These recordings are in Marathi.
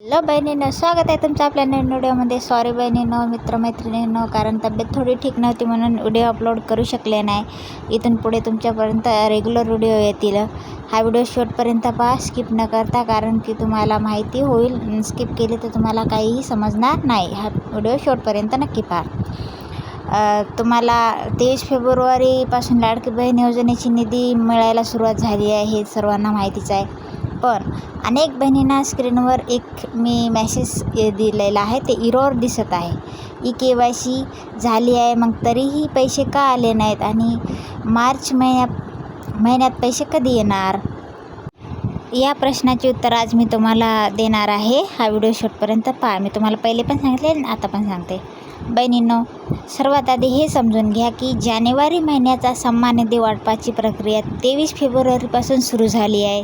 हॅलो बहिणींनो, स्वागत आहे तुमचं आपल्या नवीन व्हिडिओमध्ये. सॉरी बहिणींनो, मित्रमैत्रिणींनो, कारण तब्येत थोडी ठीक नव्हती म्हणून व्हिडिओ अपलोड करू शकले नाही. इथून पुढे तुमच्यापर्यंत रेग्युलर व्हिडिओ येतील. हा व्हिडिओ शेवटपर्यंत पहा, स्किप न करता, कारण की तुम्हाला माहिती होईल. स्किप केली तर तुम्हाला काहीही समजणार नाही. हा व्हिडिओ शेवटपर्यंत नक्की पहा. तुम्हाला 23 फेब्रुवारीपासून लाडकी बहीण योजनेची निधी मिळायला सुरुवात झाली आहे, हे सर्वांना माहितीच आहे. पण अनेक बहिणींना स्क्रीनवर एक मी मेसेज दिलेला आहे, ते इरॉर दिसत आहे. KYC झाली आहे, मग तरीही पैसे का आले नाहीत आणि मार्च महिन्यात पैसे कधी येणार? या प्रश्नाचे उत्तर आज मी तुम्हाला देणार आहे. हा व्हिडिओ शेवटपर्यंत पहा. मी तुम्हाला पहिले पण सांगितले, आता पण सांगते. बहिणींनो, सर्वात आधी हे समजून घ्या की जानेवारी महिन्याचा सन्मान निधी वाटपाची प्रक्रिया 23 फेब्रुवारीपासून सुरू झाली आहे.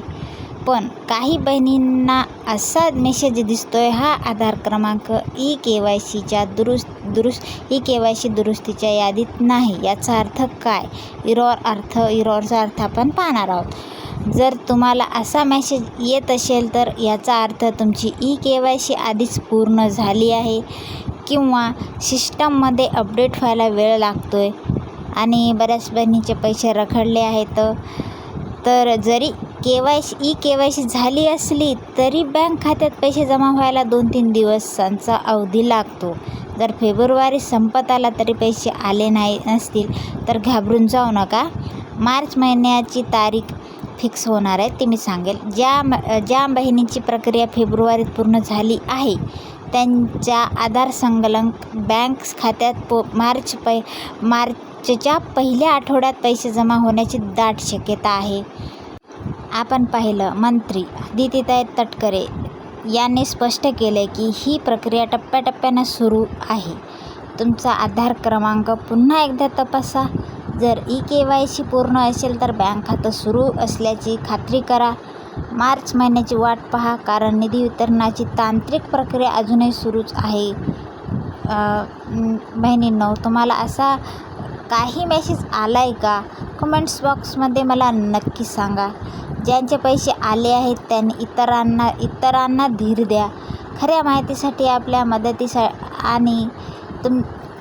पण काही बहिणींना असा मेसेज दिसतोय, हा आधार क्रमांक KYCच्या KYC दुरुस्तीच्या यादीत नाही. याचा अर्थ काय? इरॉरचा अर्थ आपण पाहणार आहोत. जर तुम्हाला असा मेसेज येत असेल तर याचा अर्थ तुमची KYC आधीच पूर्ण झाली आहे किंवा सिस्टममध्ये अपडेट व्हायला वेळ लागतोय आणि बऱ्याच बहिणींचे पैसे रखडले आहेत. तर जरी KYC झाली असली तरी बँक खात्यात पैसे जमा व्हायला 2-3 दिवसांचा अवधी लागतो. जर फेब्रुवारी संपत आला तरी पैसे आले नसतील तर घाबरून जाऊ नका. मार्च महिन्याची तारीख फिक्स होणार आहे, ते मी सांगेल. ज्या बहिणींची प्रक्रिया फेब्रुवारीत पूर्ण झाली आहे त्यांच्या आधार संलग्न बँक खात्यात मार्चच्या पहिल्या आठवड्यात पैसे जमा होण्याची दाट शक्यता आहे. आपण पाहिलं, मंत्री आदित्यताई तटकरे यांनी स्पष्ट केले की ही प्रक्रिया टप्प्याटप्प्यानं सुरू आहे. तुमचा आधार क्रमांक पुन्हा एकदा तपासा. जर KYC पूर्ण असेल तर बँक खातं सुरू असल्याची खात्री करा. मार्च महिन्याची वाट पहा, कारण निधी वितरणाची तांत्रिक प्रक्रिया अजूनही सुरूच आहे. बहिणींनो, तुम्हाला असा काही मेसेज आला आहे का? कमेंट्स बॉक्समध्ये मला नक्की सांगा. ज्यांचे पैसे आले आहेत त्यांनी इतरांना धीर द्या. खऱ्या माहितीसाठी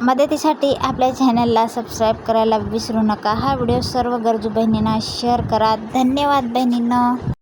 मदतीसाठी आपल्या चॅनलला सबस्क्राईब करायला विसरू नका. हा व्हिडिओ सर्व गरजू बहिणींना शेअर करा. धन्यवाद बहिणींनो.